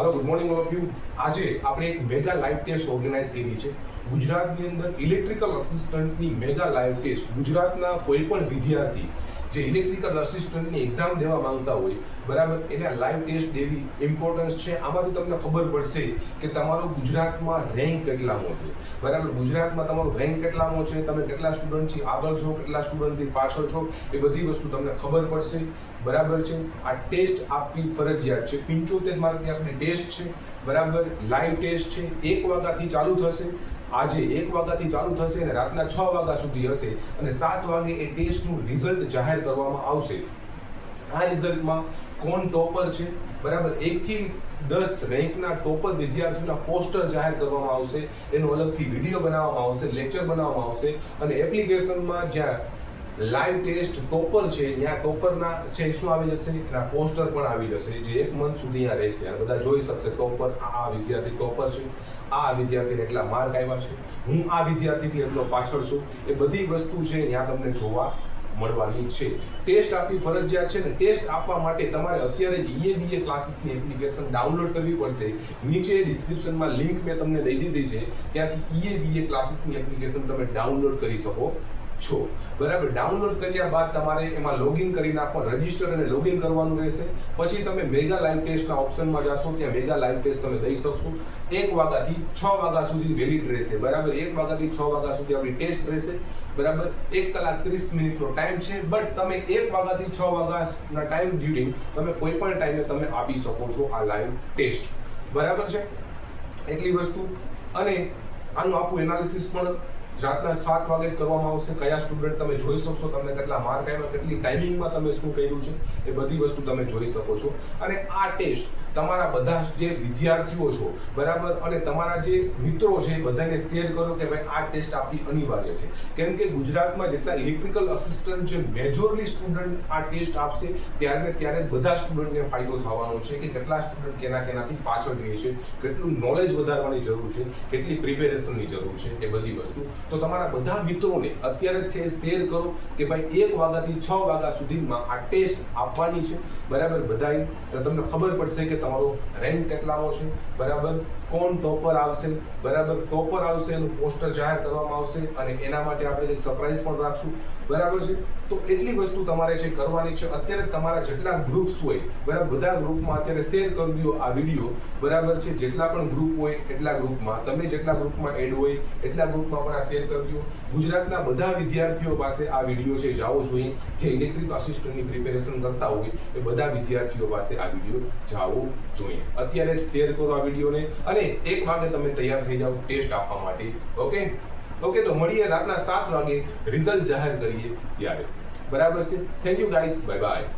Hello good morning all of you. આજે આપણે એક મેગા લાઈવ ટેસ્ટ ઓર્ગેનાઇઝ કરી છે. ગુજરાતની અંદર ઇલેક્ટ્રિકલ અસિસ્ટન્ટની મેગા લાઈવ ટેસ્ટ. ગુજરાતના કોઈ પણ વિદ્યાર્થી જે ઇલેક્ટ્રિકલ અસિસ્ટન્ટની એક્ઝામ દેવા માંગતા હોય, બરાબર, એને લાઈવ ટેસ્ટ દેવી ઇમ્પોર્ટન્સ છે. આમાંથી તમને ખબર પડશે કે તમારો ગુજરાતમાં રેન્ક કેટલામો છે, બરાબર. ગુજરાતમાં તમારો રેન્ક કેટલામો છે, તમે કેટલા સ્ટુડન્ટથી આગળ છો, કેટલા સ્ટુડન્ટથી પાછળ છો, એ બધી વસ્તુ તમને ખબર પડશે, બરાબર છે. આ ટેસ્ટ આપવી ફરજિયાત છે. 75 માર્કની આપણી ટેસ્ટ છે, બરાબર. લાઈવ ટેસ્ટ છે. 1 વાગ્યાથી ચાલુ થશે. આજે 1 વાગ્યાથી ચાલુ થશે અને રાતના 6 વાગ્યા સુધી હશે અને 7 વાગે એ ટેસ્ટનું રિઝલ્ટ જાહેર કરવામાં આવશે. આ રિઝલ્ટમાં કોણ ટોપર છે, બરાબર, 1 થી 10 રેન્કના ટોપર વિદ્યાર્થીઓના પોસ્ટર જાહેર કરવામાં આવશે. એનો અલગથી વિડીયો બનાવવામાં આવશે, લેક્ચર બનાવવામાં આવશે અને એપ્લિકેશનમાં જ્યાં લાઈવ ટેસ્ટ ટોપર છે ત્યાં ટોપરના છે શું આવી જશે, એના પોસ્ટર પણ આવી જશે, જે 1 મંથ સુધી અહીંયા રહેશે અને બધા જોઈ શકશે ટોપર આ વિદ્યાર્થી ટોપર છે, આ વિદ્યાર્થીને એટલા માર્ક આવ્યા છે, હું આ વિદ્યાર્થીથી એટલો પાછળ છું. એ બધી વસ્તુ છે ત્યાં તમને જોવા મળવાની છે. ટેસ્ટ આપવી ફરજિયાત છે ને ટેસ્ટ આપવા માટે તમારે અત્યારે જ EABA ક્લાસીસની એપ્લિકેશન ડાઉનલોડ કરવી પડશે. નીચે ડિસ્ક્રિપ્શનમાં લિંક મેં તમને દઈ દીધી છે, ત્યાંથી EABA ક્લાસીસની એપ્લિકેશન તમે ડાઉનલોડ કરી શકો છો, બરાબર. ડાઉનલોડ કર્યા બાદ તમારે એમાં લોગિન કરીને પણ રજીસ્ટર અને લોગિન કરવાનું રહેશે. પછી તમે મેગા લાઈવ ટેસ્ટના ઓપ્શનમાં જશો, ત્યાં મેગા લાઈવ ટેસ્ટ તમે દઈ શકશો. 1 વાગ્યાથી 6 વાગ્યા સુધી વેલિડ રહેશે, બરાબર. 1 વાગ્યાથી 6 વાગ્યા સુધી આપણી ટેસ્ટ રહેશે, બરાબર. 1 કલાક 30 મિનિટનો ટાઈમ છે, બટ તમે 1 વાગ્યાથી 6 વાગ્યાના ટાઈમ ડ્યુરિંગ તમે કોઈ પણ ટાઈમે તમે આપી શકો છો આ લાઈવ ટેસ્ટ, બરાબર છે. એટલી વસ્તુ. અને આનું આખું એનાલિસિસ પણ રાતના 7 વાગે જ કરવામાં આવશે. કયા સ્ટુડન્ટ તમે જોઈ શકશો, તમને કેટલા માર્ક આવ્યા, કેટલી ટાઈમિંગમાં તમે શું કર્યું છે, એ બધી વસ્તુ તમે જોઈ શકો છો. અને આ ટેસ્ટ તમારા બધા જે વિદ્યાર્થીઓ છો, બરાબર, અને તમારા જે મિત્રો છે બધાને શેર કરો કે ભાઈ આ ટેસ્ટ આપવી અનિવાર્ય છે. કેમ કે ગુજરાતમાં જેટલા ઇલેક્ટ્રિકલ અસિસ્ટન્ટ જે મેજોરલી સ્ટુડન્ટ આ ટેસ્ટ આપશે ત્યારે બધા સ્ટુડન્ટને ફાયદો થવાનો છે કે કેટલા સ્ટુડન્ટ કેનાથી પાછળ રહે છે, કેટલું નોલેજ વધારવાની જરૂર છે, કેટલી પ્રિપેરેશનની જરૂર છે, એ બધી વસ્તુ. તો તમારા બધા મિત્રોને અત્યારે છે શેર કરો કે ભાઈ 1 વાગ્યાથી 6 વાગ્યા સુધીમાં આ ટેસ્ટ આપવાની છે, બરાબર. બધાય તમને ખબર પડશે કે તમારો રેન્ક કેટલાનો છે, બરાબર, કોણ ટોપર આવશે, બરાબર. ટોપર આવશે એનું પોસ્ટર જાહેર કરવામાં આવશે અને એના માટે આપણે એક સરપ્રાઈઝ પણ રાખશું, બરાબર છે. તો એટલી વસ્તુ તમારે છે કરવાની છે. અત્યારે તમારા જેટલા ગ્રુપ્સ હોય, બરાબર, બધા ગ્રુપમાં અત્યારે શેર કરી દો આ વિડીયો, બરાબર છે. જેટલા પણ ગ્રુપ હોય એટલા ગ્રુપમાં, તમે જેટલા ગ્રુપમાં એડ હોય એટલા ગ્રુપમાં પણ આ શેર કરી દો. ગુજરાતના બધા વિદ્યાર્થીઓ પાસે આ વિડીયો છે જાવો જોઈએ. જે ઇલેક્ટ્રિક અસિસ્ટન્ટની પ્રિપેરેશન કરતા હોય એ બધા વિદ્યાર્થીઓ પાસે આ વિડીયો જાવો જોઈએ. અત્યારે જ શેર કરો આ વિડીયોને અને 1 વાગે તમે તૈયાર થઈ જાઓ ટેસ્ટ આપવા માટે. ઓકે, તો મળીએ રાતના 7 વાગે રિઝલ્ટ જાહેર કરીએ ત્યારે, બરાબર છે. Thank you guys, bye bye.